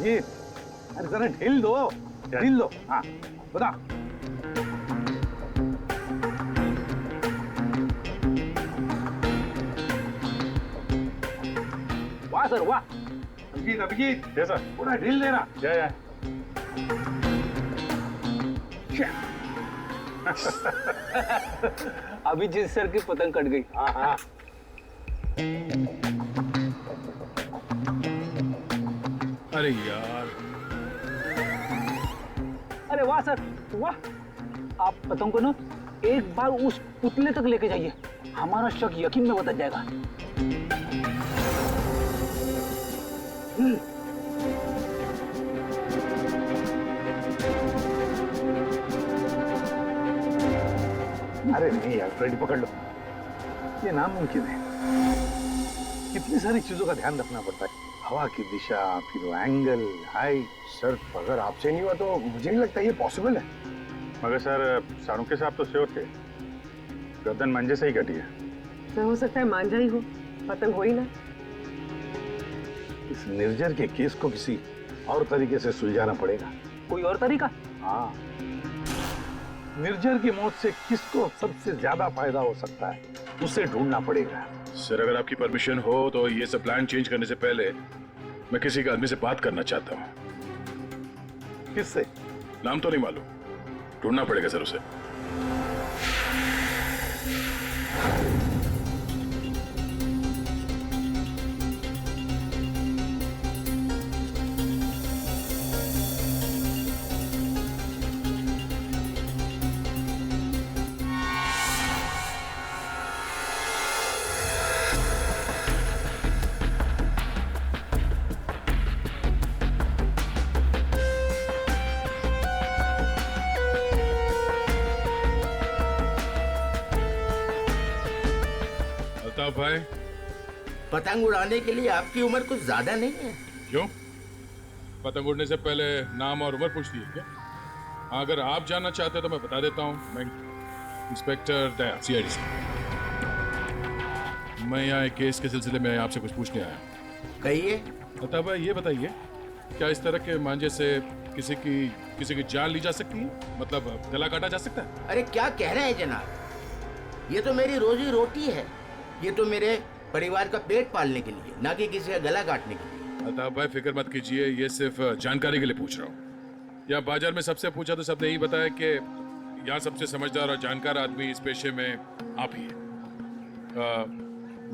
अभिजीत, अरे जरा ढील दो, ढील दो। हाँ बता। वाह सर वाह। अभिजीत अभिजीत, जैसा पूरा ढील देना। जय अभिजीत सर की पतंग कट गई। हाँ हाँ। अरे यार, अरे वाह सर वाह। आप पतंग को ना एक बार उस पुतले तक लेके जाइए, हमारा शक यकीन में बदल जाएगा। अरे नहीं यार, फ्रेडी पकड़ लो, ये नामुमकिन है। कितनी सारी चीजों का ध्यान रखना पड़ता है, हवा की दिशा, फिर वो एंगल, हाइट। सर अगर आपसे नहीं हुआ तो मुझे नहीं लगता ये पॉसिबल है। मगर सर सारुके साहब तो श्योर थे, गर्दन मंजे से ही कटी है। तो हो सकता है मांझा ही हो, पतंग हो ही ना। इस निर्जर के केस को किसी और तरीके से सुलझाना पड़ेगा। कोई और तरीका? हाँ, निर्जर की मौत से किसको सबसे ज्यादा फायदा हो सकता है, उसे ढूंढना पड़ेगा। सर अगर आपकी परमिशन हो तो ये सब प्लान चेंज करने से पहले मैं किसी के आदमी से बात करना चाहता हूँ। किससे? नाम तो नहीं मालूम, ढूंढना पड़ेगा सर उसे। अल्ताफ भाई, पतंग उड़ाने के लिए आपकी उम्र कुछ ज्यादा नहीं है। क्यों? पतंग उड़ने से पहले नाम और उम्र पूछती है क्या? हाँ, अगर आप जानना चाहते हो तो मैं बता देता हूँ। मैं इंस्पेक्टर दया, CID से। मैं यहाँ एक केस के सिलसिले में आपसे कुछ पूछने आया हूँ। कहिए। अल्ताफ भाई ये बताइए, क्या इस तरह के मांझे से किसी की जान ली जा सकती है? मतलब गला काटा जा सकता है? अरे क्या कह रहे हैं जनाब, ये तो मेरी रोजी रोटी है, ये तो मेरे परिवार का पेट पालने के लिए, ना कि किसी का गला काटने के लिए। अल्ताफ भाई फिक्र मत कीजिए, ये सिर्फ जानकारी के लिए पूछ रहा हूँ। यहाँ बाजार में सबसे पूछा तो सबने यही बताया कि यहाँ सबसे समझदार और जानकार आदमी इस पेशे में आप ही हैं।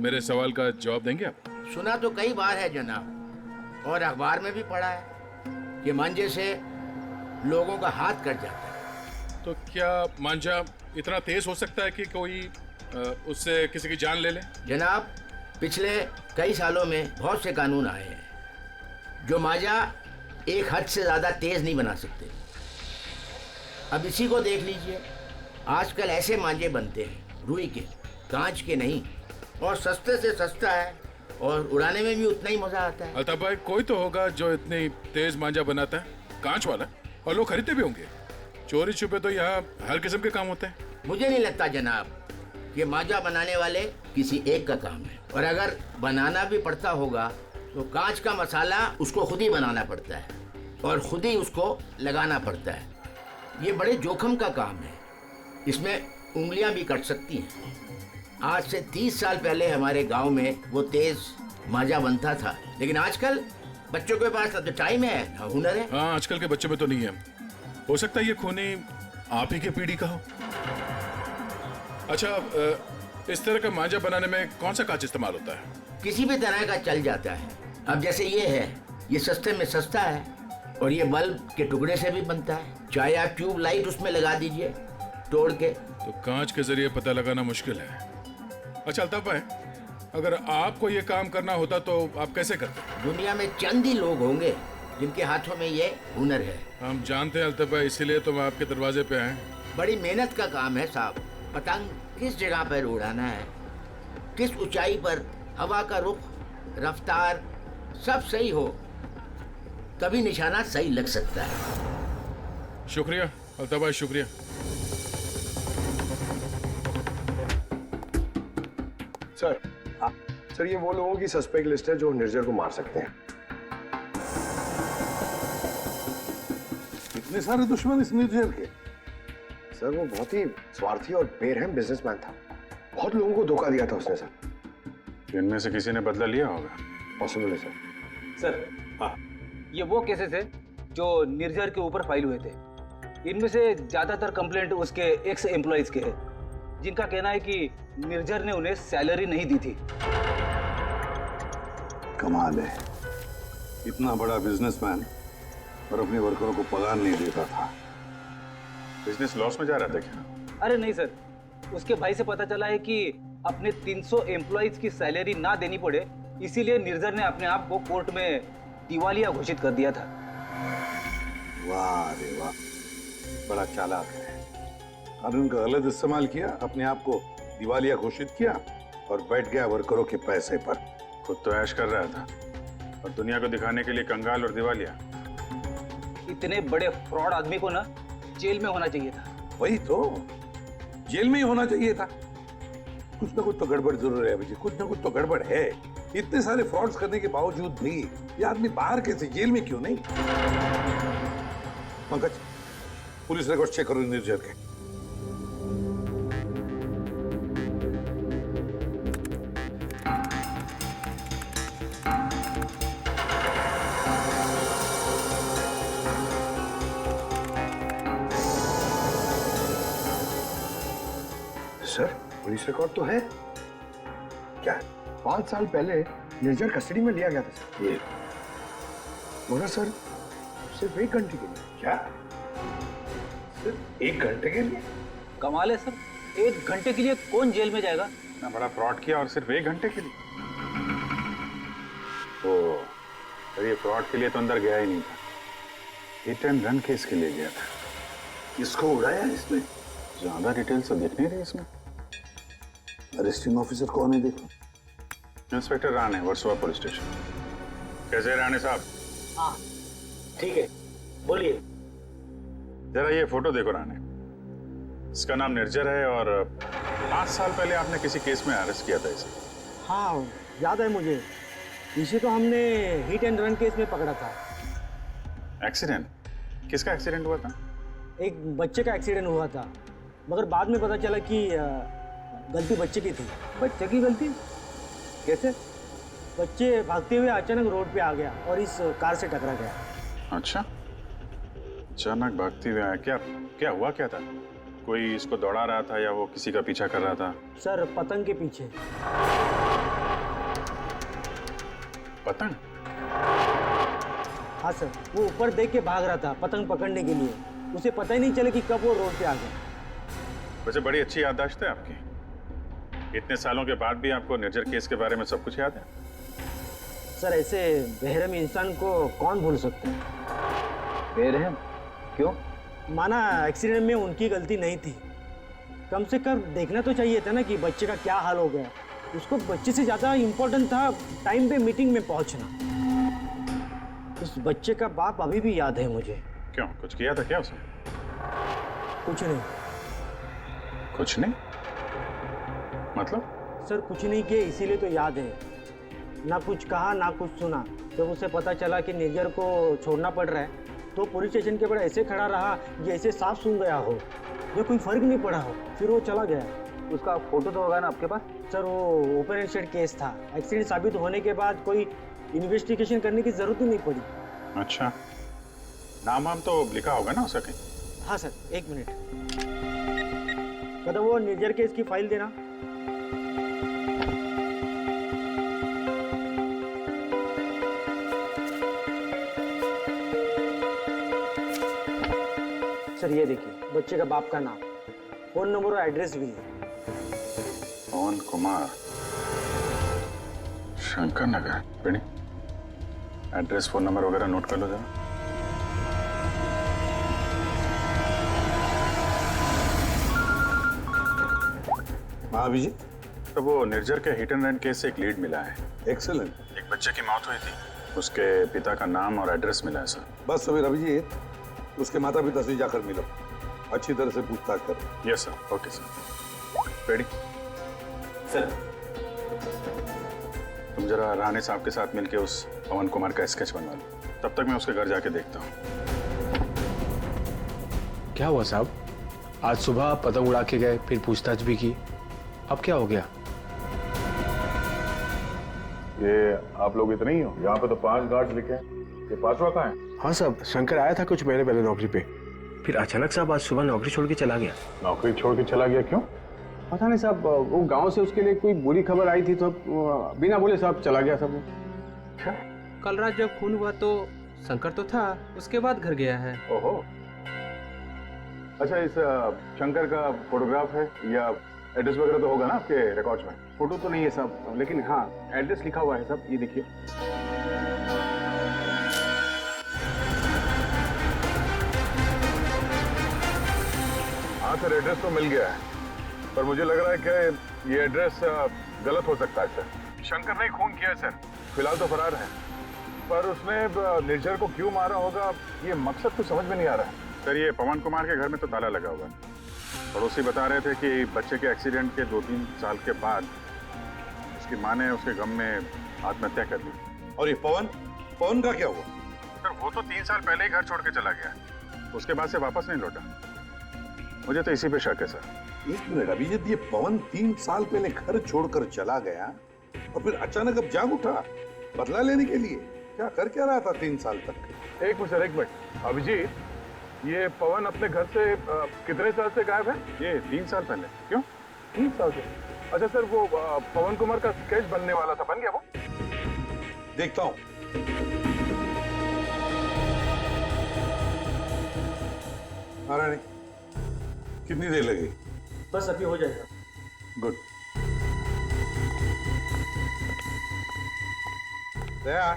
मेरे सवाल का जवाब देंगे आप? सुना तो कई बार है जनाब, और अखबार में भी पढ़ा है कि मांझे से लोगों का हाथ कट जाता है। तो क्या मांझा इतना तेज हो सकता है कि कोई उससे किसी की जान ले ले? जनाब पिछले कई सालों में बहुत से कानून आए हैं जो मांझा एक हद से ज्यादा तेज नहीं बना सकते। अब इसी को देख लीजिए, आजकल ऐसे मांझे बनते हैं रुई के, कांच के नहीं, और सस्ते से सस्ता है और उड़ाने में भी उतना ही मजा आता है। अल्ताफ भाई कोई तो होगा जो इतनी तेज मांझा बनाता है, कांच वाला, और लोग खरीदते भी होंगे। चोरी छुपे तो यहाँ हर किस्म के काम होते हैं। मुझे नहीं लगता जनाब कि मांझा बनाने वाले किसी एक का काम है, और अगर बनाना भी पड़ता होगा तो कांच का मसाला उसको खुद ही बनाना पड़ता है और खुद ही उसको लगाना पड़ता है। ये बड़े जोखिम का काम है, इसमें उंगलियां भी कट सकती हैं। आज से 30 साल पहले हमारे गांव में वो तेज मांझा बनता था, लेकिन आजकल बच्चों के पास तो टाइम है, हुनर है। हाँ, आजकल के बच्चों में तो नहीं है। हो सकता है ये खूनी आप ही के पीढ़ी का हो। अच्छा, इस तरह का मांझा बनाने में कौन सा कांच इस्तेमाल होता है? किसी भी तरह का चल जाता है। अब जैसे ये है, ये सस्ते में सस्ता है, और ये बल्ब के टुकड़े से भी बनता है। चाहे आप ट्यूब लाइट उसमें लगा दीजिए तोड़ के। तो कांच के जरिए पता लगाना मुश्किल है। अच्छा अल्ताफ भाई, अगर आपको ये काम करना होता तो आप कैसे करते? दुनिया में चंद ही लोग होंगे जिनके हाथों में ये हुनर है। हम जानते हैं अल्ताफ भाई, इसीलिए तो मैं आपके दरवाजे पे आए। बड़ी मेहनत का काम है साहब। पतंग किस जगह पर उड़ाना है, किस ऊंचाई पर, हवा का रुख, रफ्तार सब सही हो तभी निशाना सही लग सकता है। शुक्रिया अल्ताफ भाई, शुक्रिया। सर, सर ये वो लोगों की सस्पेक्ट लिस्ट है जो निर्जर को मार सकते हैं। इतने सारे दुश्मन इस निर्जर के? सर वो बहुत ही स्वार्थी और बेरहम बिजनेसमैन था। बहुत लोगों को धोखा दिया था उसने सर। इनमें से किसी ने बदला लिया होगा। पॉसिबल है सर। सर हाँ, ये वो केसेस है जो निर्जर के ऊपर फाइल हुए थे। इनमें से ज्यादातर कंप्लेंट उसके एक्स एम्प्लॉइज के हैं, जिनका कहना है कि निर्जर ने उन्हें सैलरी नहीं दी थी। कमाल है, इतना बड़ा बिजनेसमैन और अपने वर्करों को पगार नहीं देता था। बिजनेस लॉस में जा रहा था क्या? अरे नहीं सर, उसके भाई से पता चला है कि अपने 300 एम्प्लॉइज की सैलरी ना देनी पड़े, इसीलिए निर्जर ने अपने आप को कोर्ट में दिवालिया घोषित कर दिया था। वाह रे वाह, बड़ा चालाक है। कानून का गलत इस्तेमाल किया, अपने आप को दिवालिया घोषित किया और बैठ गया वर्करों के पैसे पर। खुद तो ऐश कर रहा था और दुनिया को दिखाने के लिए कंगाल और दिवालिया। इतने बड़े फ्रॉड आदमी को ना जेल में होना चाहिए था। वही तो, जेल में ही होना चाहिए था। कुछ ना कुछ तो गड़बड़ जरूर है अभी जी, कुछ ना कुछ तो गड़बड़ है। इतने सारे फ्रॉड्स करने के बावजूद भी ये आदमी बाहर कैसे, जेल में क्यों नहीं? पंकज, पुलिस रिकॉर्ड चेक करो निर्जर के। सर पुलिस रिकॉर्ड तो है। क्या 5 साल पहले निर्जर कस्टडी में लिया गया था सर। ये मगर सर सिर्फ 1 घंटे के लिए। क्या, सिर्फ 1 घंटे के लिए? कमाल है सर, 1 घंटे के लिए कौन जेल में जाएगा? इतना बड़ा फ्रॉड किया और सिर्फ 1 घंटे के लिए। तो सर ये फ्रॉड के लिए तो अंदर गया ही नहीं था, हिट एंड रन केस के लिए गया था। इसको उड़ाया इसमें? ज्यादा डिटेल्स तो दिख नहीं रही इसमें। अरेस्टिंग ऑफिसर कौन है देखो? Inspector Rane, Versova police station. कैसे हैं राणे साहब? हाँ ठीक है, बोलिए। जरा ये फोटो देखो राणे। इसका नाम निर्जर है और 5 साल पहले आपने किसी केस में अरेस्ट किया था इसे। हाँ याद है मुझे, इसे तो हमने हिट एंड रन केस में पकड़ा था। एक्सीडेंट? किसका एक्सीडेंट हुआ था? एक बच्चे का एक्सीडेंट हुआ था, मगर बाद में पता चला कि गलती बच्चे की थी। बच्चे की गलती कैसे? बच्चे भागते हुए अचानक रोड पे आ गया और इस कार से टकरा गया। अच्छा, अचानक भागते हुए आया। क्या क्या हुआ, क्या था? कोई इसको दौड़ा रहा था या वो किसी का पीछा कर रहा था? सर पतंग के पीछे। पतंग? हाँ सर, वो ऊपर देख के भाग रहा था पतंग पकड़ने के लिए। उसे पता ही नहीं चला कि कब वो रोड पे आ गया। वैसे बड़ी अच्छी याददाश्त है आपकी। इतने सालों के बाद भी आपको निर्जर केस के बारे में सब कुछ याद है? सर ऐसे बेरहम इंसान को कौन भूल सकता है? बेरहम क्यों? माना एक्सीडेंट में उनकी गलती नहीं थी, कम से कम देखना तो चाहिए था ना कि बच्चे का क्या हाल हो गया। उसको बच्चे से ज़्यादा इम्पोर्टेंट था टाइम पे मीटिंग में पहुंचना। उस बच्चे का बाप अभी भी याद है मुझे। क्यों, कुछ किया था क्या उसने? कुछ नहीं कुछ नहीं मतलब? सर, कुछ नहीं किया इसीलिए तो याद है। ना कुछ कहा ना कुछ सुना। जब उसे पता चला कि निर्जर को छोड़ना पड़ रहा है तो पुलिस स्टेशन के बड़ा ऐसे खड़ा रहा जैसे सांप सूंघ गया हो, जो कोई फर्क नहीं पड़ा हो। फिर वो चला गया। उसका फोटो तो होगा ना आपके पास? सर वो ओपन एंडेड केस था। एक्सीडेंट साबित होने के बाद कोई इन्वेस्टिगेशन करने की जरूरत ही नहीं पड़ी। अच्छा, नाम वाम तो लिखा होगा ना उसका कहीं? हाँ सर, 1 मिनट। कदम वो निर्जर केस की फाइल देना। सर ये देखिए, बच्चे का बाप का नाम, फोन नंबर और एड्रेस भी है। पवन कुमार, शंकर नगर। बेटी, एड्रेस फोन नंबर वगैरह नोट कर लो जरा। हाँ अभिजीत, तो वो निर्जर के हिट एंड रन केस से एक लीड मिला है। एक्सेलेंट। एक बच्चे की मौत हुई थी, उसके पिता का नाम और एड्रेस मिला है सर। बस सवेर अभिजीत, उसके माता पिता से जाकर मिलो, अच्छी तरह से पूछताछ करो। Yes sir, okay sir. Ready sir. तुम जरा राणे साहब के साथ मिलके उस पवन कुमार का स्केच बनवा लो, तब तक मैं उसके घर जाके देखता हूँ। क्या हुआ साहब? आज सुबह पतंग उड़ा के गए, फिर पूछताछ भी की, अब क्या हो गया? ये आप लोग इतने ही हो? यहाँ पे तो 5 गार्ड्स लिखे हैं। ये 5वां कहाँ है? हाँ साहब, शंकर आया था कुछ महीने पहले नौकरी पे, फिर अचानक साहब आज सुबह नौकरी छोड़ के चला गया। नौकरी छोड़ के चला गया क्यों? पता नहीं साहब, वो गांव से उसके लिए कोई बुरी खबर आई थी तो बिना बोले साहब चला गया सब। कल रात जब खून हुआ तो शंकर तो था, उसके बाद घर गया है। ओहो। अच्छा, इस शंकर का फोटोग्राफ है या एड्रेस वगैरह तो होगा ना आपके रिकॉर्ड्स में? फोटो तो नहीं है साहब, लेकिन हाँ एड्रेस लिखा हुआ है साहब, ये देखिए। हाँ सर, एड्रेस तो मिल गया है, पर मुझे लग रहा है कि ये एड्रेस गलत हो सकता है सर। शंकर ने खून किया है सर, फिलहाल तो फरार है, पर उसने निर्जर को क्यों मारा होगा ये मकसद तो समझ में नहीं आ रहा है। सर, ये पवन कुमार के घर में तो ताला लगा हुआ है। पड़ोसी बता रहे थे कि बच्चे के एक्सीडेंट के 2-3 साल के बाद उसकी माँ ने उसके गम में आत्महत्या कर ली। और ये पवन का क्या हुआ? सर, वो तो 3 साल पहले ही घर छोड़ के चला गया, उसके बाद से वापस नहीं लौटा। मुझे तो इसी पे शक है सर। 1 मिनट अभिजीत, ये पवन 3 साल पहले घर छोड़कर चला गया और फिर अचानक अब जाग उठा बदला लेने के लिए? क्या कर क्या रहा था 3 साल तक? एक मिनट अभिजीत, ये पवन अपने घर से कितने साल से गायब है? ये 3 साल पहले। क्यों 3 साल से? अच्छा सर, वो पवन कुमार का स्केच बनने वाला था, बन गया वो? देखता हूं। नारायणी, कितनी देर लगेगी? बस अभी हो जाएगा। गुड। दया,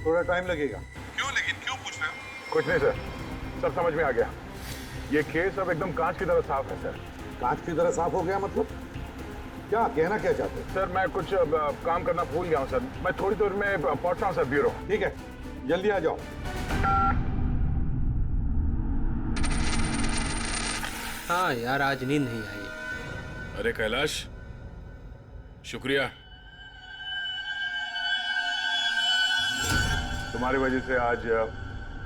थोड़ा टाइम लगेगा। क्यों लेकिन क्यों पूछ रहे हो? कुछ नहीं सर, सब समझ में आ गया। ये केस अब एकदम कांच की तरह साफ है सर। कांच की तरह साफ हो गया मतलब? क्या कहना क्या चाहते हैं? सर, मैं कुछ काम करना भूल गया हूँ सर, मैं थोड़ी देर में पहुंच रहा हूँ सर ब्यूरो। ठीक है, जल्दी आ जाओ। हाँ यार, आज नींद नहीं आई। अरे कैलाश, शुक्रिया। तुम्हारी वजह से आज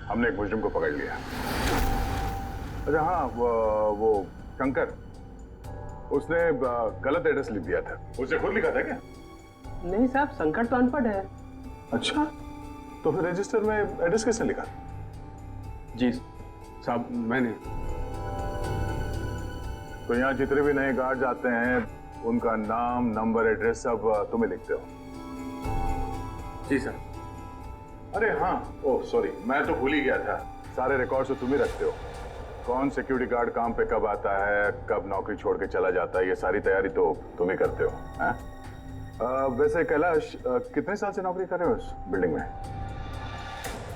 हमने एक मुजरिम को पकड़ लिया। अच्छा हाँ, वो शंकर, उसने गलत एड्रेस लिख दिया था। उसे खुद लिखा था क्या? नहीं साहब, शंकर तो अनपढ़ है। अच्छा, तो फिर रजिस्टर में एड्रेस किसने लिखा? जी साहब, मैंने। तो यहाँ जितने भी नए गार्ड आते हैं उनका नाम, नंबर, एड्रेस सब तुम्हें लिखते हो? जी सर। अरे हाँ, ओह सॉरी, मैं तो भूल ही गया था। सारे रिकॉर्ड्स तो तुम ही रखते हो। कौन सिक्योरिटी गार्ड काम पे कब आता है, कब नौकरी छोड़ के चला जाता है, ये सारी तैयारी तो तुम ही करते हो, हैं? वैसे कैलाश, कितने साल से नौकरी कर रहे हो इस बिल्डिंग में?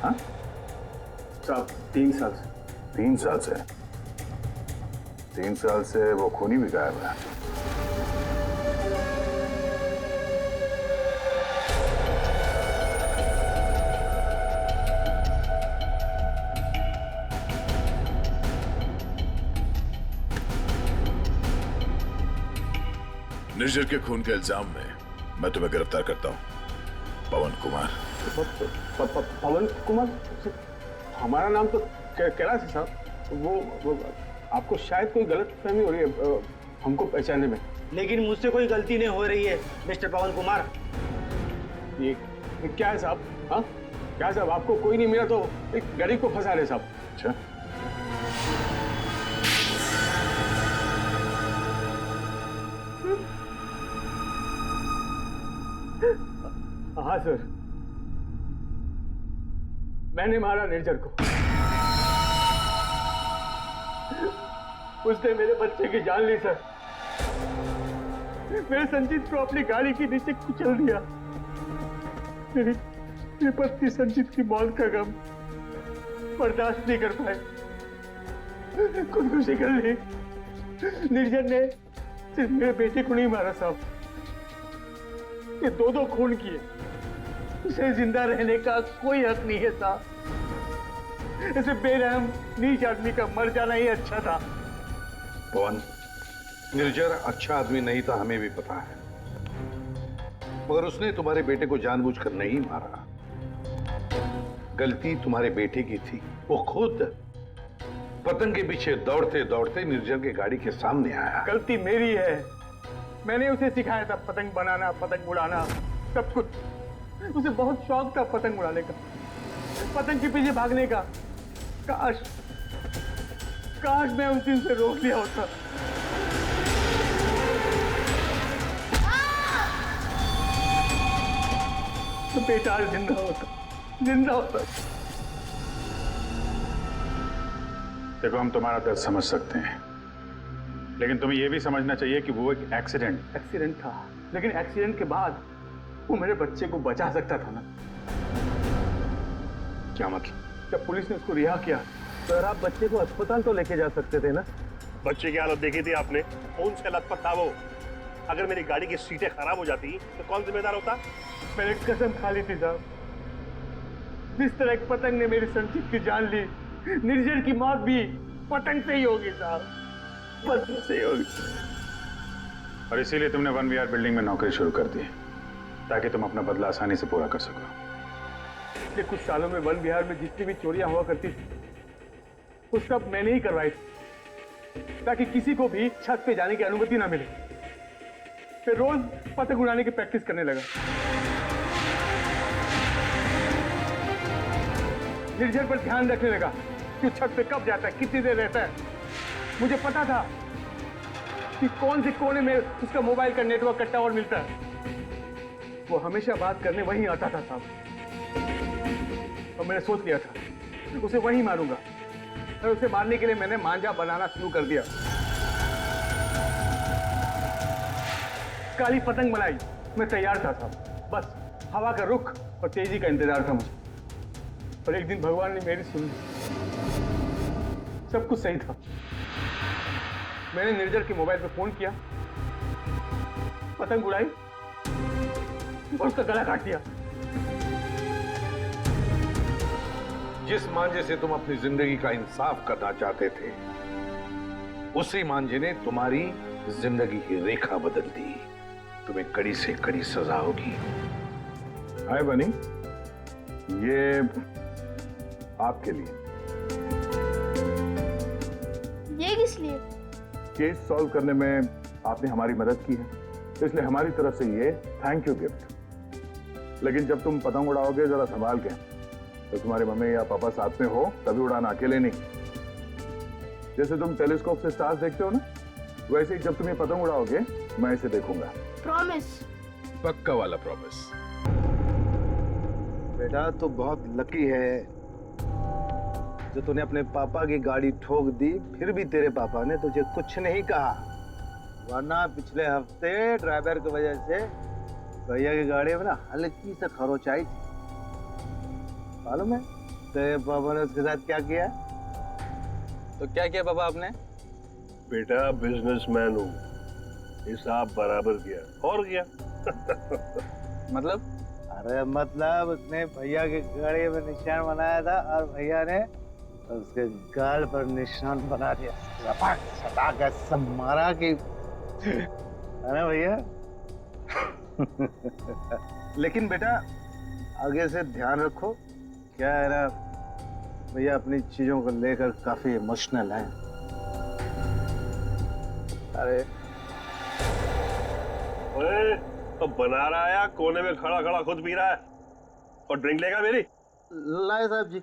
हाँ साहब, 3 साल से। 3 साल से? 3 साल से वो खूनी भी गायब है। निर्जर के खून के इल्जाम में मैं तुम्हें गिरफ्तार करता हूँ, पवन कुमार। पवन कुमार? हमारा नाम तो कैलाश है साहब। वो आपको शायद कोई गलत फहमी हो रही है हमको पहचानने में। लेकिन मुझसे कोई गलती नहीं हो रही है मिस्टर पवन कुमार। ये क्या है साहब? हाँ क्या है साहब, आपको कोई नहीं मिला तो एक गरीब को फंसा रहे साहब। अच्छा, हाँ सर, मैंने मारा निर्जर को। उसने मेरे बच्चे की जान ली सर। मेरे संजीत को अपनी गाड़ी के नीचे कुचल दिया। मेरी पत्नी संजीत की मौत का गम बर्दाश्त नहीं कर पाए, खुदकुशी कर ली। निर्जर ने सिर्फ मेरे बेटे को नहीं मारा साहब, ये 2 खून किए। उसे जिंदा रहने का कोई हक नहीं है साहब। ऐसे बेरहम नीच आदमी का मर जाना ही अच्छा था। पवन, निर्जर अच्छा आदमी नहीं था, हमें भी पता है, मगर उसने तुम्हारे बेटे को जानबूझकर नहीं मारा। गलती तुम्हारे बेटे की थी। वो खुद पतंग के पीछे दौड़ते दौड़ते निर्जर की गाड़ी के सामने आया। गलती मेरी है। मैंने उसे सिखाया था पतंग बनाना, पतंग उड़ाना, सब कुछ। उसे बहुत शौक था पतंग उड़ाने का, पतंग के पीछे भागने का। काश काश मैं उस दिन से रोक लिया होता। तो बेटा जिंदा होता। देखो, हम तुम्हारा दर्द समझ सकते हैं, लेकिन तुम्हें यह भी समझना चाहिए कि वो एक एक्सीडेंट था, लेकिन एक्सीडेंट के बाद वो मेरे बच्चे को बचा सकता था ना। क्या मतलब? जब पुलिस ने उसको रिहा किया तो आप बच्चे को अस्पताल तो लेके जा सकते थे ना। बच्चे की हालत देखी थी आपने, कौन सा लथपथ था वो? अगर मेरी गाड़ी की सीटें खराब हो जाती तो कौन जिम्मेदार होता? मैंने कसम खा ली थी साहब, जिस तरह एक पतंग ने मेरी संचित की जान ली, निर्जर की मौत भी पतंग से ही होगी साहब, पतंग से ही होगी। और इसीलिए तुमने 1 विहार बिल्डिंग में नौकरी शुरू कर दी, ताकि तुम अपना बदला आसानी से पूरा कर सको। पिछले कुछ सालों में 1 विहार में जितनी भी चोरियां हुआ करती थी, वो सब मैंने ही करवाई थी, ताकि किसी को भी छत पे जाने की अनुमति ना मिले। फिर रोज पतंग उड़ाने की प्रैक्टिस करने लगा। निर्जर पर ध्यान रखने लगा कि छत पे कब जाता है, कितनी देर रहता है। मुझे पता था कि कौन से कोने में उसका मोबाइल का नेटवर्क का टावर मिलता है। वो हमेशा बात करने वहीं आता था साहब, और मैंने सोच लिया था उसे वहीं मारूंगा। और उसे मारने के लिए मैंने मांझा बनाना शुरू कर दिया। काली पतंग बनाई, मैं तैयार था साहब, बस हवा का रुख और तेजी का इंतजार था मुझे। और एक दिन भगवान ने मेरी सुन ली, सब कुछ सही था। मैंने निर्जर के मोबाइल पे फोन किया, पतंग उड़ाई और उसका गला काट दिया। जिस मांझे से तुम अपनी जिंदगी का इंसाफ करना चाहते थे, उसी मांझे ने तुम्हारी जिंदगी की रेखा बदल दी। तुम्हें कड़ी से कड़ी सजा होगी। हाय बनी, ये आपके लिए। ये किस लिए? केस सॉल्व करने में आपने हमारी मदद की है, इसलिए हमारी तरफ से ये थैंक यू गिफ्ट। लेकिन जब तुम पतंग उड़ाओगे जरा संभाल के, तो तुम्हारे मम्मी या पापा साथ में हो तभी उड़ाना, अकेले नहीं। जैसे तुम टेलीस्कोप से स्टार्स देखते हो ना, वैसे ही जब तुम ये पतंग उड़ाओगे मैं इसे देखूंगा। प्रॉमिस। पक्का वाला प्रॉमिस। बेटा तू बहुत लकी है जो तूने अपने पापा की गाड़ी ठोक दी, फिर भी तेरे पापा ने तुझे कुछ नहीं कहा। वरना पिछले हफ्ते ड्राइवर की वजह से भैया की गाड़ी में ना हल्की से खरोच आई थी। मालूम है तेरे पापा ने उसके साथ क्या किया? तो क्या किया पापा आपने? बेटा बिजनेसमैन हूँ, हिसाब बराबर किया और क्या। मतलब? अरे मतलब उसने भैया की गाड़ी में निशान बनाया था और भैया ने उसके गाल पर निशान बना दिया। सपाट सटाक ऐसा मारा कि, अरे भैया। लेकिन बेटा आगे से ध्यान रखो, क्या है ना भैया अपनी चीजों को लेकर काफी इमोशनल है। अरे ओए, तो बना रहा है, कोने में खड़ा खड़ा खुद पी रहा है। और ड्रिंक लेगा मेरी? लाए साहब जी।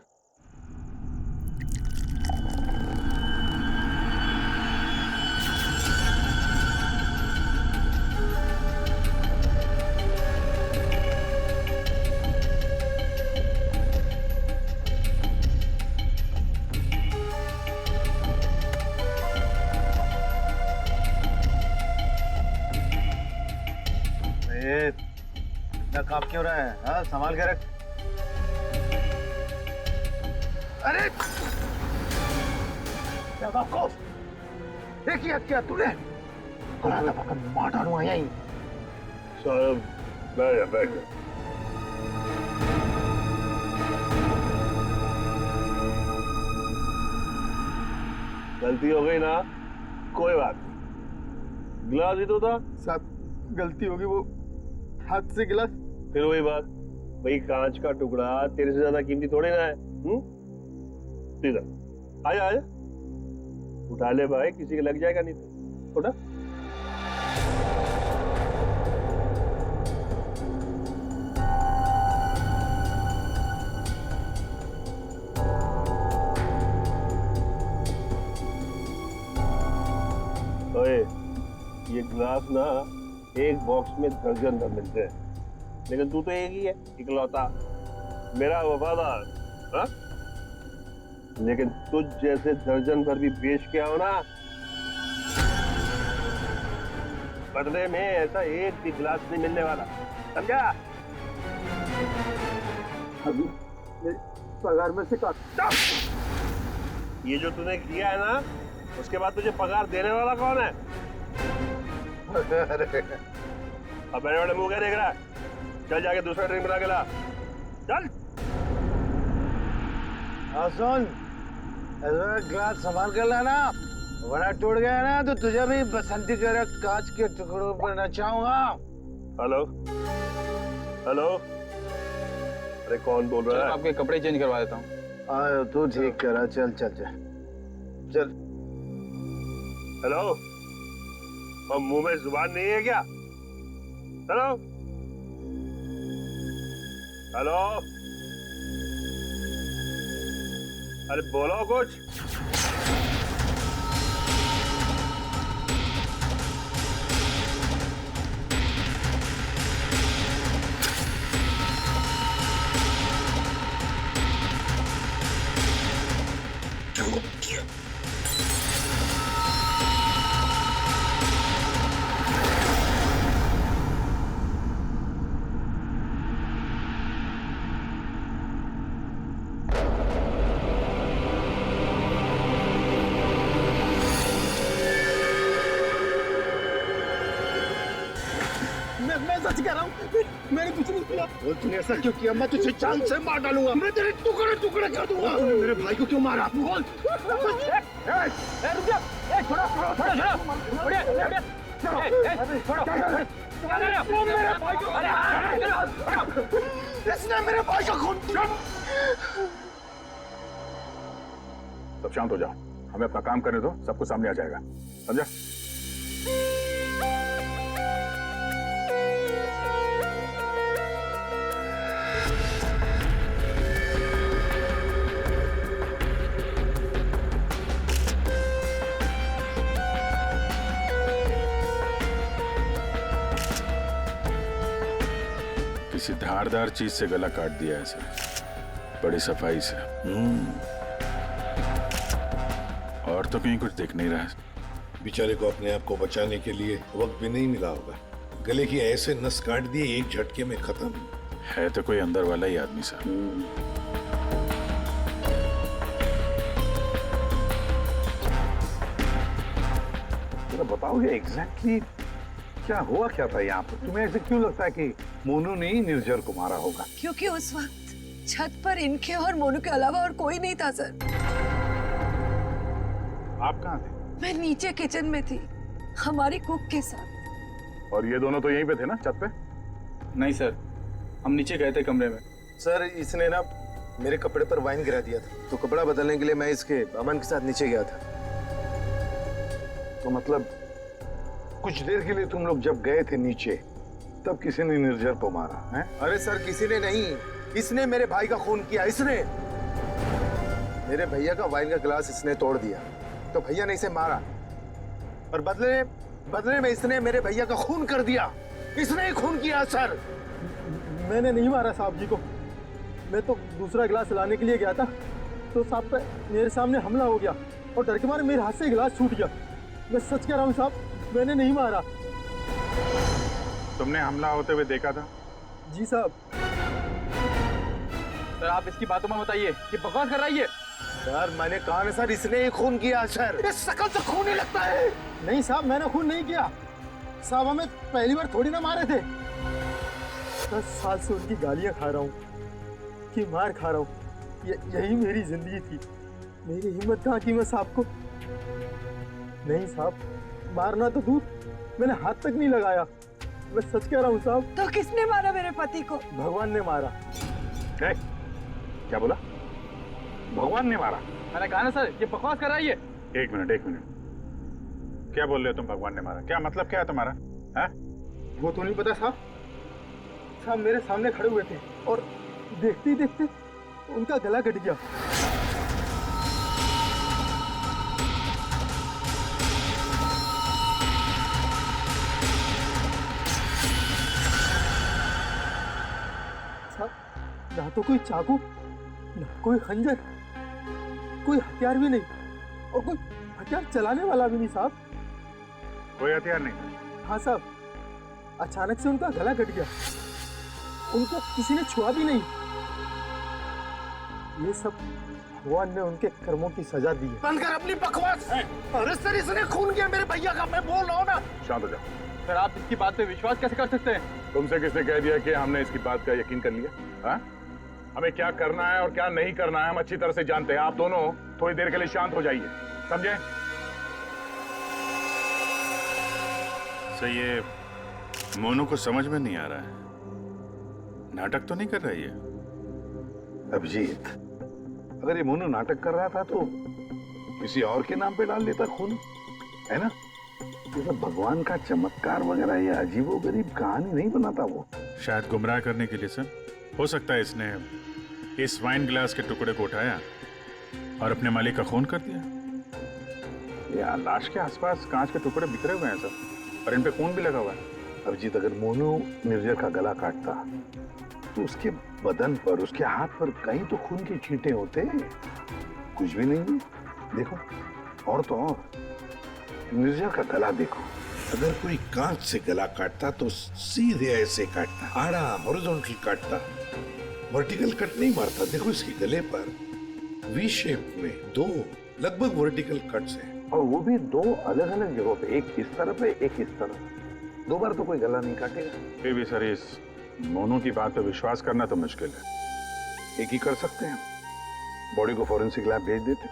इतना काम क्यों रहा है? हाँ संभाल के रख। अरे क्या किया तूने? मार डालूंगा यहीं। साहब बैठ जा। गलती हो गई ना, कोई बात नहीं, गिलास ही तो था। साहब गलती होगी, वो हाथ से गिलास। फिर वही बात, भाई कांच का टुकड़ा तेरे से ज्यादा कीमती थोड़े ना है। सीधा आजा आजा। उठा ले भाई, किसी के लग जाएगा नहीं तो। उठा। ओए, ये ग्लास ना एक बॉक्स में दर्जन भर मिलते हैं, लेकिन तू तो एक ही है, इकलौता मेरा वफादार। हाँ? लेकिन तुझ जैसे दर्जन भर भी बेच के आओ ना, बदले में ऐसा एक भी गिलास नहीं मिलने वाला, समझा? अभी मेरी पगार में से काट। ये जो तूने किया है ना, उसके बाद तुझे पगार देने वाला कौन है? अब बड़े बड़े मुंह क्या देख रहा है? चल जाके दूसरा ड्रिंक बना के ला, चल। सुन, ग्लास संभाल कर लाना, वरना टूट गया ना तो तुझे भी बसंती कर कांच के टुकड़ों पर नचाऊंगा। हेलो हेलो, अरे कौन बोल रहा है? आपके कपड़े चेंज करवा देता हूँ। तू ठीक करा, चल चल चल चल। हेलो, और मुंह में जुबान नहीं है क्या? हेलो हेलो, अरे बोलो कुछ। मैं सच कह रहा हूँ, मैंने कुछ नहीं किया। और तूने ऐसा क्यों किया? मैं तुझे जान से मार डालूंगा, मैं तेरे टुकड़े टुकड़े कर दूंगा। तूने मेरे भाई को क्यों मारा? बोल। इसने मेरे भाई का खून किया। सब शांत हो जाओ, हमें अपना काम करने दो, सब कुछ सामने आ जाएगा, समझा? किसी धारदार चीज से गला काट दिया है सर, बड़ी सफाई से। और तो कहीं कुछ दिख नहीं रहा है। बेचारे को अपने आप को बचाने के लिए वक्त भी नहीं मिला होगा। गले की ऐसे नस काट दिए, एक झटके में खत्म। है तो कोई अंदर वाला ही आदमी सर। जरा बताओगे एग्जैक्टली क्या हुआ क्या था यहाँ पर? तुम्हें ऐसे क्यों लगता है कि मोनू ने ही निर्जर को मारा होगा? क्योंकि उस वक्त छत पर इनके और मोनू के अलावा और कोई नहीं था सर। आप कहाँ थे? मैं नीचे किचन में थी, हमारी कुक के साथ। और ये दोनों तो यहीं पे थे ना, छत पे? नहीं सर, हम नीचे गए थे कमरे में। सर, इसने ना मेरे कपड़े पर वाइन गिरा दिया था, तो कपड़ा बदलने के लिए मैं इसके अमन के साथ नीचे गया था। तो मतलब कुछ देर के लिए तुम लोग जब गए थे नीचे, तब किसी ने निर्जर को मारा है? अरे सर, किसी ने नहीं, इसने मेरे भाई का खून किया। इसने मेरे भैया का वाइन का गिलास इसने तोड़ दिया, तो भैया ने इसे मारा, और बदले में इसने मेरे भैया का खून कर दिया। इसने ही खून किया सर। मैंने नहीं मारा साहब जी को, मैं तो दूसरा गिलास लाने के लिए गया था, तो साहब पे मेरे सामने हमला हो गया और डर के मारे मेरे हाथ से गिलास छूट गया। मैं सच कह रहा हूँ साहब, मैंने नहीं मारा। तुमने हमला होते हुए देखा था? जी साहब। सर आप इसकी बातों में बताइए, ये बकवास कर रही है। सर मैंने कहा ना सर, इसने ही खून किया सर। इस शकल से खून ही लगता है। नहीं साहब, मैंने खून नहीं किया साहब, हमें पहली बार थोड़ी ना मारे थे। 10 साल से उनकी गालियां खा रहा हूँ, कि मार खा रहा हूँ, यही मेरी जिंदगी थी। मेरी हिम्मत कहाँ की मैं साहब को नहीं साहब, मारना तो दूर, मैंने हाथ तक नहीं लगाया। मैं सच कह रहा हूँ साहब। तो किसने मारा मेरे पति को? भगवान ने मारा। क्या बोला? भगवान ने मारा? मैंने कहा ना सर, ये बकवास कर रही है। एक मिनट, क्या बोल रहे हो तुम? भगवान ने मारा? क्या मतलब क्या है तुम्हारा? है? वो तो नहीं पता साहब। साहब मेरे सामने खड़े हुए थे और देखते ही देखते उनका गला कट गया। साहब ना तो कोई चाकू, ना कोई खंजर, कोई हथियार भी नहीं और कोई हथियार चलाने वाला भी नहीं साहब। कोई हथियार नहीं? हाँ साहब, अचानक से उनका गला कट गया। उनको किसी ने छुआ भी नहीं। ये सब भगवान ने उनके कर्मों की सजा दी है। बंद कर अपनी बकवास। अरे सर, इसने खून किया मेरे भैया का, मैं बोल रहा हूँ ना। शांत हो जाओ। सर आप इसकी बात पे विश्वास कैसे कर सकते हैं? तुमसे किसने कह दिया कि हमने इसकी बात का यकीन कर लिया? हाँ? हमें क्या करना है और क्या नहीं करना है हम अच्छी तरह से जानते हैं। आप दोनों थोड़ी देर के लिए शांत हो जाइए, समझे? सर ये मोनू को समझ में नहीं आ रहा है, नाटक तो नहीं कर रहा है? अभिजीत, अगर ये मोनू नाटक कर रहा था तो किसी और के नाम पे डाल देता खून, है ना? ये सब भगवान का चमत्कार वगैरह ये अजीबोगरीब कहानी नहीं बनाता वो। शायद गुमराह करने के लिए सर। हो सकता है इसने इस वाइन ग्लास के टुकड़े को उठाया और अपने मालिक का खून कर दिया। ये लाश के आसपास कांच के टुकड़े बिखरे हुए हैं सर, और इन पे खून भी लगा हुआ है। अभिजीत, अगर मोनू निर्जर का गला काटता तो उसके बदन पर, उसके हाथ पर कहीं तो खून के छींटे होते। कुछ भी नहीं है। देखो, और तो और निर्जर का गला देखो। अगर कोई कांच से गला काटता तो सीधे ऐसे काटता, आड़ा हॉरिजॉन्टल काटता, वर्टिकल कट नहीं मारता। देखो इसके गले पर वी शेप में दो लगभग वर्टिकल कट्स हैं, और वो भी दो अलग अलग जगहों पे, एक इस तरफ है, एक इस तरफ। दो बार तो कोई गला नहीं काटेगा। फिर भी सर इस मोनू की बात पे विश्वास करना तो मुश्किल है। एक ही कर सकते हैं, बॉडी को फॉरेंसिक लैब भेज देते।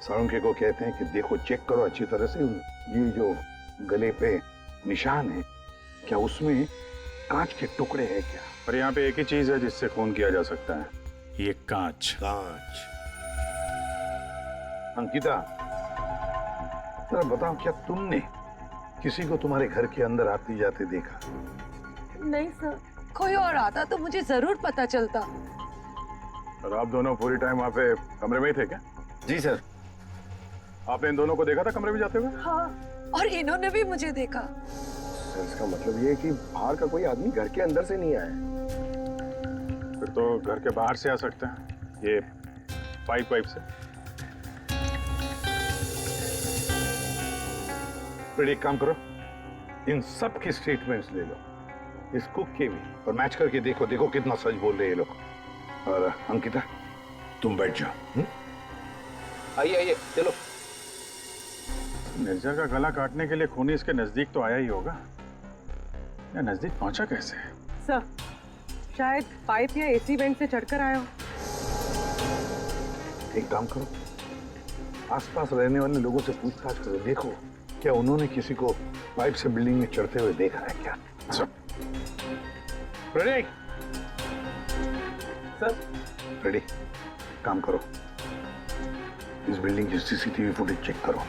साळुंखे को कहते हैं कि देखो, चेक करो अच्छी तरह से, ये जो गले पे निशान है, क्या उसमें कांच के टुकड़े हैं क्या? पर यहाँ पे एक ही चीज है जिससे खून किया जा सकता है, ये कांच। कांच। अंकिता, जरा बताओ, क्या तुमने किसी को तुम्हारे घर के अंदर आते जाते देखा? नहीं सर, कोई और आता तो मुझे जरूर पता चलता। और आप दोनों पूरी टाइम वहाँ पे कमरे में ही थे क्या? जी सर। आपने इन दोनों को देखा था कमरे में जाते हुए? हाँ, और इन्होंने भी मुझे देखा। इसका मतलब ये है कि बाहर का कोई आदमी घर के अंदर से नहीं आया। फिर तो घर के बाहर से आ सकते हैं, ये पाइप से। फिर एक काम करो, इन सब के स्टेटमेंट्स ले लो, इस कुक के भी, और मैच करके देखो, देखो कितना सच बोल रहे हैं ये लोग। और अंकिता, तुम बैठ जाओ। आइए आइए, चलो। निर्जर का गला काटने के लिए खूनी इसके नजदीक तो आया ही होगा, या नजदीक पहुंचा कैसे? सर शायद पाइप या एसी वेंट से चढ़कर आया हो। एक काम करो, आसपास रहने वाले लोगों से पूछताछ करो, देखो क्या उन्होंने किसी को पाइप से बिल्डिंग में चढ़ते हुए देखा है क्या? रेडी? सर। रेडी? काम करो, इस बिल्डिंग की सीसीटीवी फुटेज चेक करो।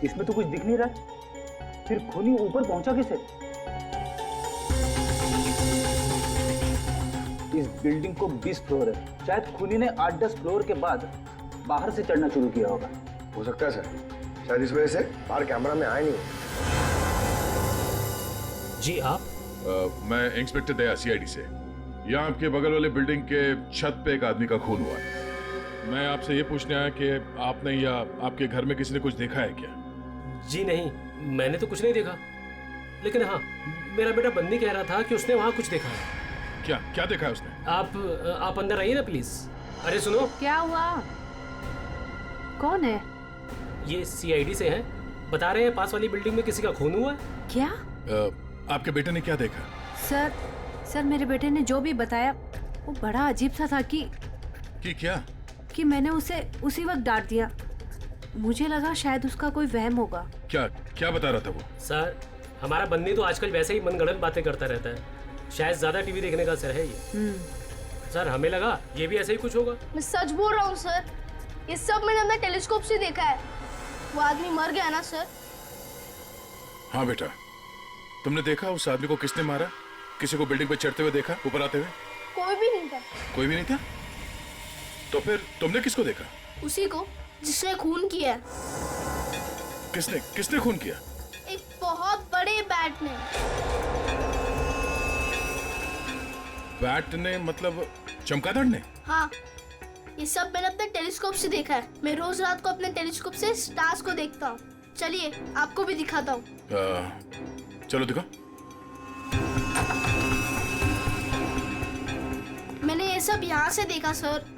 इसमें तो कुछ दिख नहीं रहा, फिर खूनी ऊपर पहुंचा कैसे? इस बिल्डिंग को 20 फ्लोर है, शायद खूनी ने 8-10 फ्लोर के बाद बाहर से चढ़ना शुरू किया होगा। हो सकता है सर, शायद इस वजह से बाहर कैमरा में आया नहीं। जी आप? मैं इंस्पेक्टर दया, सीआईडी से। यहाँ आपके बगल वाले बिल्डिंग के छत पे एक आदमी का खून हुआ है। मैं आपसे ये पूछने आया कि आपने या आपके घर में किसी ने कुछ देखा है क्या? जी नहीं, मैंने तो कुछ नहीं देखा, लेकिन हाँ, मेरा बेटा बंदी कह रहा था कि उसने वहाँ कुछ देखा है। क्या क्या देखा है उसने? आप अंदर आइए ना प्लीज। अरे सुनो। क्या हुआ? कौन है? ये सीआईडी से हैं, बता रहे हैं पास वाली बिल्डिंग में किसी का खून हुआ है। क्या? आपके बेटे ने क्या देखा? सर मेरे बेटे ने जो भी बताया वो बड़ा अजीब सा था कि क्या? कि मैंने उसे उसी वक्त डांट दिया मुझे लगा शायद उसका कोई वहम होगा। क्या क्या बता रहा था वो? सर हमारा बन्नी तो आजकल वैसे ही मनगढ़ंत बातें करता रहता है, शायद ज्यादा टीवी देखने का असर है ये। सर हमें लगा ये भी ऐसे ही कुछ होगा। मैं सच बोल रहा हूँ सर, ये सब मैंने अपने टेलीस्कोप से देखा है। वो आदमी मर गया ना सर। हाँ बेटा, तुमने देखा उस आदमी को किसने मारा? किसी को बिल्डिंग पे चढ़ते हुए देखा, ऊपर आते हुए? कोई भी नहीं था। कोई भी नहीं था? तो फिर तुमने किसको देखा? उसी को जिसने खून किया। किसने किसने खून किया? एक बहुत बड़े बैट ने। बैट ने मतलब चमगादड़ ने? हाँ, ये सब मैंने अपने टेलीस्कोप से देखा है। मैं रोज रात को अपने टेलीस्कोप से स्टार्स को देखता हूँ। चलिए आपको भी दिखाता हूँ। चलो दिखाओ। मैंने ये सब यहाँ से देखा सर।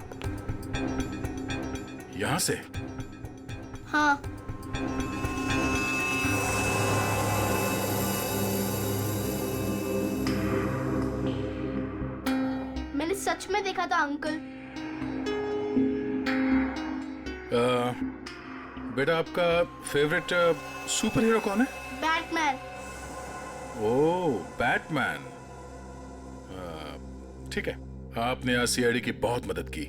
यहाँ से? हाँ। मैंने सच में देखा था अंकल। बेटा आपका फेवरेट सुपर हीरो कौन है? बैटमैन। ओह बैटमैन, ठीक है। आपने आज सीआईडी की बहुत मदद की।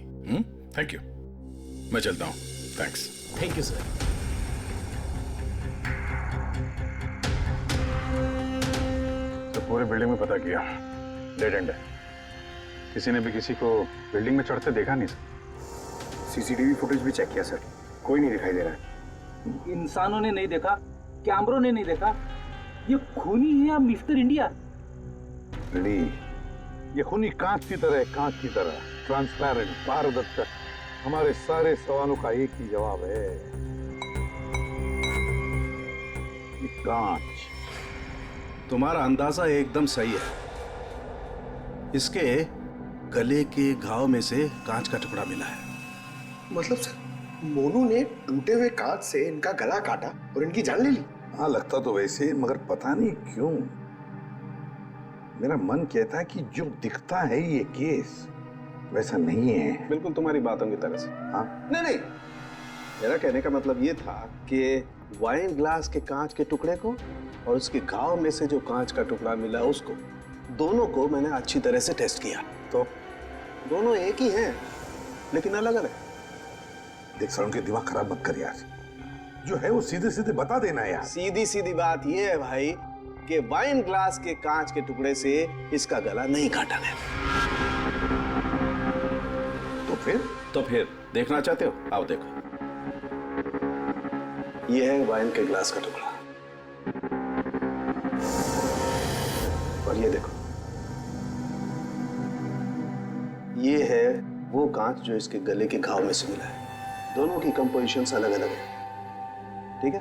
Thank you. मैं चलता हूँ। थैंक्स। Thank you sir. तो पूरे बिल्डिंग में पता किया, डेड एंड है। किसी ने भी किसी को बिल्डिंग में चढ़ते देखा नहीं सर। सीसीटीवी फुटेज भी चेक किया सर, कोई नहीं दिखाई दे रहा है। इंसानों ने नहीं देखा, कैमरों ने नहीं देखा। ये खूनी है या मिस्टर इंडिया? ली, ये खूनी कांच की तरह, कांच की तरह ट्रांसपेरेंट, पारदर्शक। हमारे सारे सवालों का एक ही जवाब है, ये कांच। तुम्हारा अंदाजा एकदम सही है। इसके गले के घाव में से कांच का टुकड़ा मिला है। मतलब सर मोनू ने टूटे हुए कांच से इनका गला काटा और इनकी जान ले ली? हाँ लगता तो वैसे, मगर पता नहीं क्यों मेरा मन कहता है कि जो दिखता है ये केस वैसा नहीं है। बिल्कुल तुम्हारी बातों की तरह से। हाँ नहीं, मेरा कहने का मतलब ये था कि वाइन ग्लास के कांच के टुकड़े को और उसके घाव में से जो कांच का टुकड़ा मिला उसको, दोनों को मैंने अच्छी तरह से टेस्ट किया, तो दोनों एक ही हैं लेकिन अलग अलग। देख सर, उनके दिमाग खराब मत कर यार, जो है वो सीधे सीधे बता देना यार। सीधी सीधी बात ये है भाई कि वाइन ग्लास के कांच के टुकड़े से इसका गला नहीं काटा गया। तो फिर देखना चाहते हो? आओ देखो, ये है वाइन के ग्लास का टुकड़ा और ये देखो, ये है वो कांच जो इसके गले के घाव में से मिला है। दोनों की कंपोजिशंस अलग अलग है, ठीक है?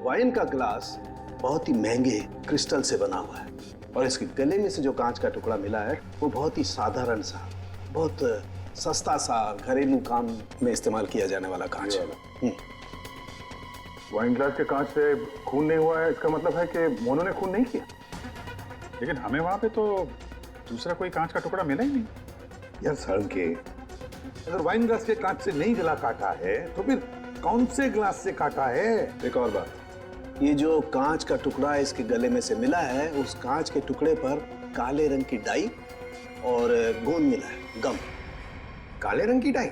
वाइन का ग्लास बहुत ही महंगे क्रिस्टल से बना हुआ है और इसके गले में से जो कांच का टुकड़ा मिला है वो बहुत ही साधारण सा, बहुत सस्ता सा, घरेलू काम में इस्तेमाल किया जाने वाला कांच है। वाइन ग्लास के कांच से खून नहीं हुआ है, इसका मतलब है कि मोनू ने खून नहीं किया। लेकिन हमें वहां पे तो दूसरा कोई कांच का टुकड़ा मिला ही नहीं। यार सड़न के, अगर वाइन ग्लास के कांच से नहीं गला काटा है तो फिर कौन से ग्लास से काटा है? एक और बात, ये जो कांच का टुकड़ा इसके गले में से मिला है, उस कांच के टुकड़े पर काले रंग की डाई और गोंद मिला है, गम। काले रंग की डाई?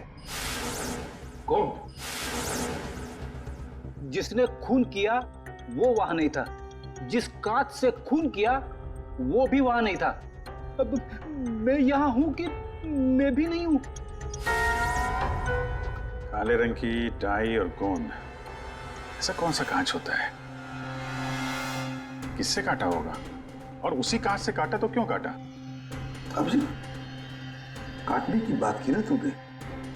कौन? जिसने खून किया वो वहां नहीं था, जिस कांच से खून किया वो भी वहां नहीं था। अब मैं यहां हूं कि मैं भी नहीं हूं। काले रंग की डाई और गोंद, ऐसा कौन सा कांच होता है? किससे काटा होगा? और उसी कांच से काटा तो क्यों काटा? अब जी काटने की बात की ना तुमने,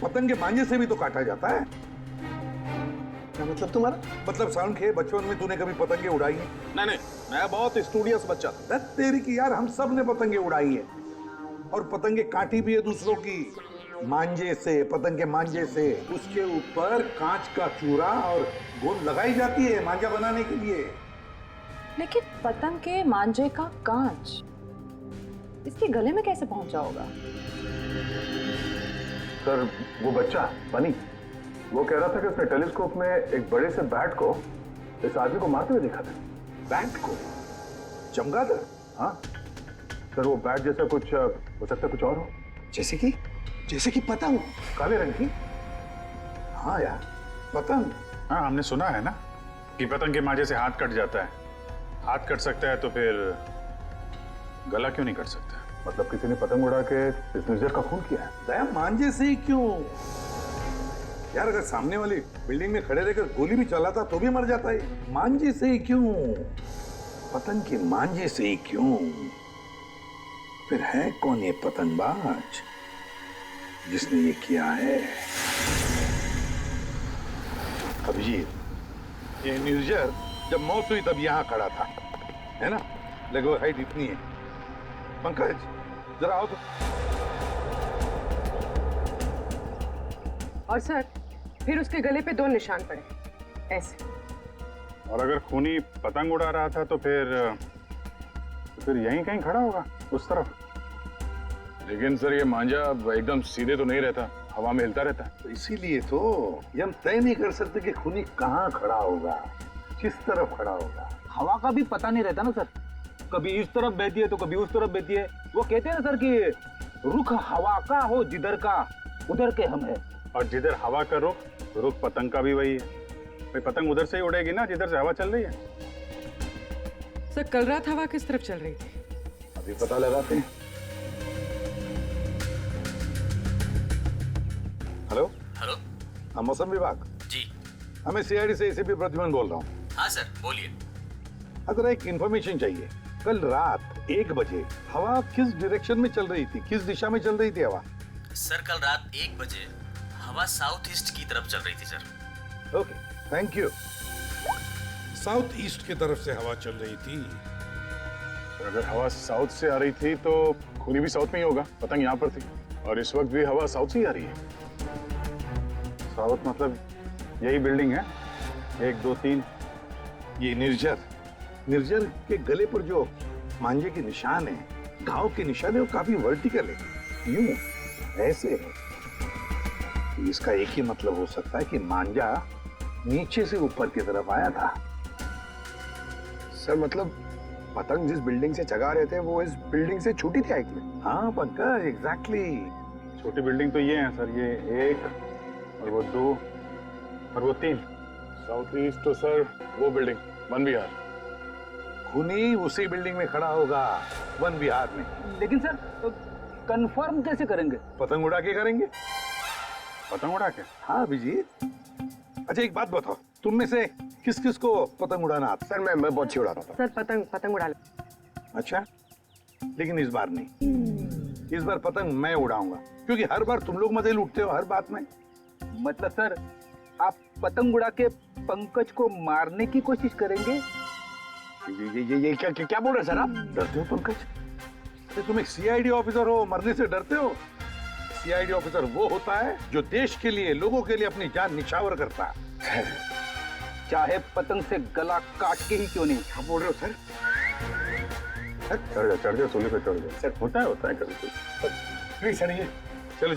पतंग के मांझे से भी तो काटा जाता है। क्या मतलब तुम्हारा? मतलब साउंड के बचपन में तूने कभी पतंगे उड़ाई है? नहीं, मैं बहुत स्टूडियस बच्चा था। तेरी की यार, हम सब ने पतंगे उड़ाई है और पतंगे काटी भी है दूसरों की, मांझे से, पतंग के मांझे से। उसके ऊपर कांच का चूरा और गोंद लगाई जाती है मांझा बनाने के लिए। लेकिन पतंग के मांझे का कांच इसके गले में कैसे पहुंचा होगा? सर वो बच्चा बनी, वो कह रहा था कि उसने टेलीस्कोप में एक बड़े से बैट को इस आदमी को मारते हुए देखा था। बैट को? चमगादड़? हाँ सर, वो बैट जैसा कुछ हो सकता है, कुछ और हो। जैसे कि पतंग, काले रंग की। हाँ यार, पतंग। हाँ, हमने सुना है ना कि पतंग के मांझे से हाथ कट जाता है। हाथ कट सकता है तो फिर गला क्यों नहीं कट सकता? मतलब किसी ने पतंग उड़ा के इस निर्जर का खून किया है। दया, मांझे से ही क्यों यार? अगर सामने वाली बिल्डिंग में खड़े रहकर गोली भी चलाता तो भी मर जाता है। मांझे से ही क्यों? पतंग के मांझे से ही क्यों? फिर है कौन ये पतंगबाज जिसने ये किया है? अभिजीत, ये निर्जर जब मौत हुई तब यहां खड़ा था, है ना? लगभग हाइट इतनी है। पंकज, जरा आओ तो। और सर, फिर उसके गले पे 2 निशान पड़े, ऐसे। और अगर खूनी पतंग उड़ा रहा था तो फिर यहीं कहीं खड़ा होगा, उस तरफ। लेकिन सर ये मांझा एकदम सीधे तो नहीं रहता, हवा में हिलता रहता है। तो इसीलिए तो ये हम तय नहीं कर सकते कि खूनी कहाँ खड़ा होगा, किस तरफ खड़ा होगा। हवा का भी पता नहीं रहता ना सर, कभी इस तरफ बहती है तो कभी उस तरफ बहती है। वो कहते हैं ना सर कि रुख हवा का हो जिधर का उधर के हम है। और जिधर हवा का रुख पतंग का भी वही है। भाई पतंग उधर से ही उड़ेगी ना जिधर से हवा चल रही है। सर, कल रात हवा किस तरफ चल रही थी? अभी पता लगाते हैं। हेलो हेलो, हाँ, मौसम विभाग जी। हमें सीआईडी से एसीपी प्रद्युमन बोल रहा हूँ। हाँ सर, बोलिए। अगर एक इंफॉर्मेशन चाहिए, कल रात 1 बजे हवा किस डायरेक्शन में चल रही थी, किस दिशा में चल रही थी हवा? सर, कल रात 1 बजे हवा साउथ ईस्ट की तरफ चल रही थी sir. Okay, thank you. South east की तरफ से हवा चल रही थी। अगर हवा साउथ से आ रही थी तो खूनी भी साउथ में ही होगा। पतंग यहाँ पर थी और इस वक्त भी हवा साउथ से ही आ रही है। साउथ मतलब यही बिल्डिंग है, 1 2 3। ये निर्जर के गले पर जो मांझे के निशान है, घाव के निशान है, वो काफी वर्टिकल है, यूं ऐसे है। इसका एक ही मतलब हो सकता है कि मांझा नीचे से ऊपर की तरफ आया था। सर मतलब पतंग जिस बिल्डिंग से चगा रहे थे वो इस बिल्डिंग से छोटी थी हाइट में। हाँ पंकज, एग्जैक्टली। छोटी बिल्डिंग तो ये है सर, ये 1 और वो 2 और वो 3। साउथ ईस्ट तो सर वो बिल्डिंग वन विहार। खूनी उसी बिल्डिंग में खड़ा होगा, वन विहार में। लेकिन सर तो कंफर्म कैसे करेंगे? पतंग उड़ा के करेंगे। पतंग उड़ा के? हाँ अभिजीत। अच्छा एक बात बताओ, तुम में से किस किस को पतंग उड़ाना आता? सर मैं बहुत अच्छी उड़ाता था। सर, पतंग उड़ा ले। अच्छा, लेकिन इस बार नहीं। इस बार पतंग मैं उड़ाऊंगा, क्योंकि हर बार तुम लोग मजे लूटते हो हर बात में। मतलब सर, आप पतंग उड़ा के पंकज को मारने की कोशिश करेंगे? ये क्या बोल रहे सर आप? डरते हो पंकज? तुम एक सीआईडी ऑफिसर हो, मरने से डरते हो? सीआईडी ऑफिसर वो होता है जो देश के लिए, लोगों के लिए अपनी जान निछावर करता है, चाहे पतंग से गला काट के ही क्यों नहीं। क्या बोल रहे हो सर? चढ़ जाओ सोले पे, चढ़ जाओ। होता है कभी। प्लीज सर, ये चलो